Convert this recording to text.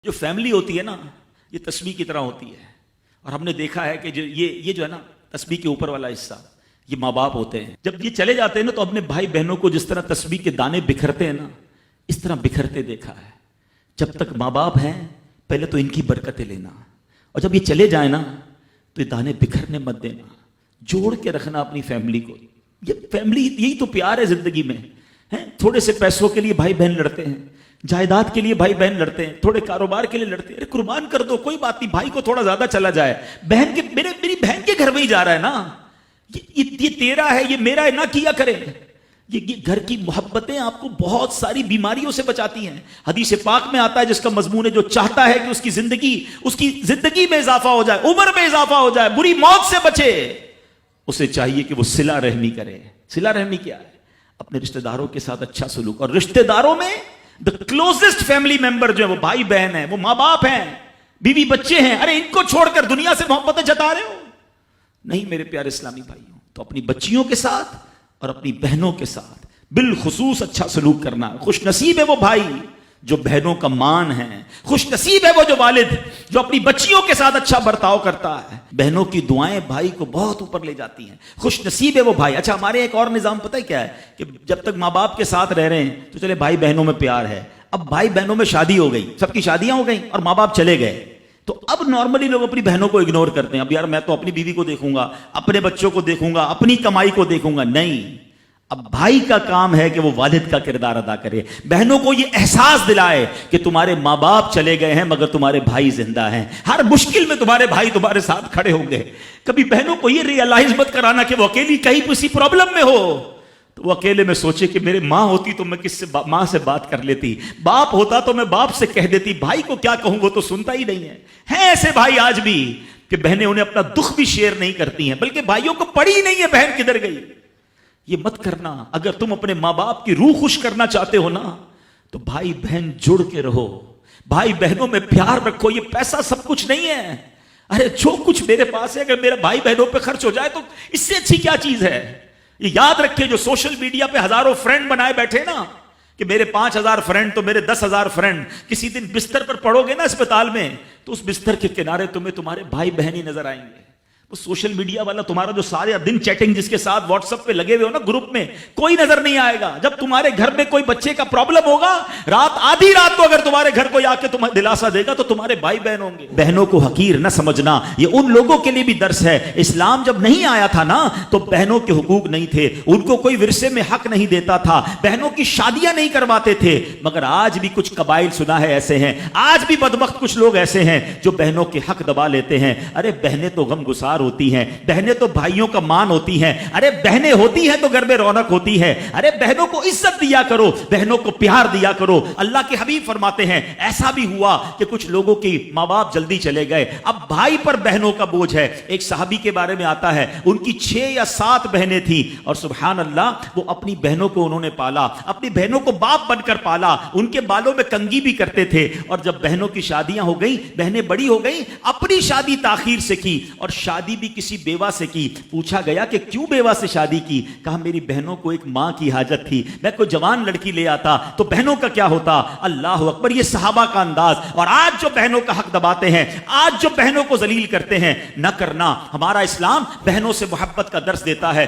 جو فیملی ہوتی ہے نا یہ تسبیح کی طرح ہوتی ہے. اور ہم نے دیکھا ہے کہ جو یہ جو ہے نا تسبیح کے اوپر والا حصہ یہ ماں باپ ہوتے ہیں. جب یہ چلے جاتے ہیں نا تو اپنے بھائی بہنوں کو جس طرح تسبیح کے دانے بکھرتے ہیں نا اس طرح بکھرتے دیکھا ہے. جب تک ماں باپ ہیں پہلے تو ان کی برکتیں لینا, اور جب یہ چلے جائیں نا تو یہ دانے بکھرنے مت دینا, جوڑ کے رکھنا اپنی فیملی کو. یہ فیملی یہی تو پیار ہے زندگی میں. تھوڑے سے پیسوں کے لیے بھائی بہن لڑتے ہیں, جائیداد کے لیے بھائی بہن لڑتے ہیں, تھوڑے کاروبار کے لیے لڑتے ہیں. ارے قربان کر دو, کوئی بات نہیں, بھائی کو تھوڑا زیادہ چلا جائے, بہن کے میری بہن کے گھر میں ہی جا رہا ہے نا, یہ تیرا ہے یہ میرا ہے نہ کیا کرے. یہ گھر کی محبتیں آپ کو بہت ساری بیماریوں سے بچاتی ہیں. حدیث پاک میں آتا ہے جس کا مضمون ہے جو چاہتا ہے کہ اس کی زندگی میں اضافہ ہو جائے, عمر میں اضافہ ہو جائے, بری موت سے بچے, اسے چاہیے کہ وہ صلہ رحمی کرے. صلہ رحمی کیا ہے؟ اپنے رشتہ داروں کے ساتھ اچھا سلوک. اور رشتہ داروں میں the closest family member جو ہے وہ بھائی بہن ہیں, وہ ماں باپ ہیں, بیوی بچے ہیں. ارے ان کو چھوڑ کر دنیا سے محبتیں جتا رہے ہو؟ نہیں میرے پیارے اسلامی بھائیوں. تو اپنی بچیوں کے ساتھ اور اپنی بہنوں کے ساتھ بالخصوص اچھا سلوک کرنا. خوش نصیب ہے وہ بھائی جو بہنوں کا مان ہے, خوش نصیب ہے وہ جو والد جو اپنی بچیوں کے ساتھ اچھا برتاؤ کرتا ہے. بہنوں کی دعائیں بھائی کو بہت اوپر لے جاتی ہیں. خوش نصیب ہے وہ بھائی. اچھا ہمارے ایک اور نظام پتہ ہے کیا ہے کہ جب تک ماں باپ کے ساتھ رہ رہے ہیں تو چلے بھائی بہنوں میں پیار ہے. اب بھائی بہنوں میں شادی ہو گئی, سب کی شادیاں ہو گئیں اور ماں باپ چلے گئے, تو اب نارملی لوگ اپنی بہنوں کو اگنور کرتے ہیں. اب یار میں تو اپنی بیوی کو دیکھوں گا, اپنے بچوں کو دیکھوں گا, اپنی کمائی کو دیکھوں گا. نہیں, اب بھائی کا کام ہے کہ وہ والد کا کردار ادا کرے, بہنوں کو یہ احساس دلائے کہ تمہارے ماں باپ چلے گئے ہیں مگر تمہارے بھائی زندہ ہیں, ہر مشکل میں تمہارے بھائی تمہارے ساتھ کھڑے ہوں گے. کبھی بہنوں کو یہ ریئلائز مت کرانا کہ وہ اکیلی کہیں کسی پرابلم میں ہو تو وہ اکیلے میں سوچے کہ میرے ماں ہوتی تو میں ماں سے بات کر لیتی, باپ ہوتا تو میں باپ سے کہہ دیتی, بھائی کو کیا کہوں وہ تو سنتا ہی نہیں ہے. ہیں ایسے بھائی آج بھی کہ بہنیں انہیں اپنا دکھ بھی شیئر نہیں کرتی ہیں, بلکہ بھائیوں کو پڑی ہی نہیں ہے بہن کدھر گئی. یہ مت کرنا. اگر تم اپنے ماں باپ کی روح خوش کرنا چاہتے ہو نا تو بھائی بہن جڑ کے رہو, بھائی بہنوں میں پیار رکھو. یہ پیسہ سب کچھ نہیں ہے. ارے جو کچھ میرے پاس ہے اگر میرا بھائی بہنوں پہ خرچ ہو جائے تو اس سے اچھی کیا چیز ہے. یہ یاد رکھے جو سوشل میڈیا پہ ہزاروں فرینڈ بنائے بیٹھے نا کہ میرے 5000 فرینڈ تو میرے 10,000 فرینڈ, کسی دن بستر پر پڑو گے نا اسپتال میں تو اس بستر کے کنارے تمہیں تمہارے بھائی بہن ہی نظر آئیں گے. وہ سوشل میڈیا والا تمہارا جو سارے دن چیٹنگ جس کے ساتھ واٹس ایپ پہ لگے ہوئے ہو نا گروپ میں, کوئی نظر نہیں آئے گا. جب تمہارے گھر میں کوئی بچے کا پرابلم ہوگا رات آدھی رات کو اگر تمہارے گھر کوئی آ کے تمہیں دلاسا دے گا تو تمہارے بھائی بہن ہوں گے. بہنوں کو حقیر نہ سمجھنا, یہ ان لوگوں کے لیے بھی درس ہے. اسلام جب نہیں آیا تھا نا تو بہنوں کے حقوق نہیں تھے, ان کو کوئی ورثے میں حق نہیں دیتا تھا, بہنوں کی شادیاں نہیں کرواتے تھے. مگر آج بھی کچھ قبائل سنا ہے ایسے ہیں, آج بھی بدبخت کچھ لوگ ایسے ہیں جو بہنوں کے حق دبا لیتے ہیں. ارے بہنیں تو غم گسار ہوتی ہیں, بہنیں تو بھائیوں کا مان ہوتی ہیں. ارے بہنیں ہوتی ہیں تو گھر میں رونق ہوتی ہے. ارے بہنوں کو عزت دیا کرو, بہنوں کو پیار دیا کرو. اللہ کے حبیب فرماتے ہیں ایسا بھی ہوا کہ کچھ لوگوں کی ماں باپ جلدی چلے گئے, اب بھائی پر بہنوں کا بوجھ ہے. ایک صحابی کے بارے میں آتا ہے ان کی 6 یا 7 بہنیں تھیں اور سبحان اللہ وہ اپنی بہنوں کو انہوں نے پالا, اپنی بہنوں کو باپ بن کر پالا, ان کے بالوں میں کنگھی بھی کرتے تھے. اور جب بہنوں کی شادیاں ہو گئی, بہنیں بڑی ہو گئی, اپنی شادی تاخیر سے کی اور شادی بھی کسی بیوہ سے کی. پوچھا گیا کہ کیوں بیوہ سے شادی کی؟ کہا میری بہنوں کو ایک ماں کی حاجت تھی, میں کوئی جوان لڑکی لے آتا تو بہنوں کا کیا ہوتا. اللہ اکبر, یہ صحابہ کا انداز. اور آج جو بہنوں کا حق دباتے ہیں, آج جو بہنوں کو ذلیل کرتے ہیں, نہ کرنا. ہمارا اسلام بہنوں سے محبت کا درس دیتا ہے.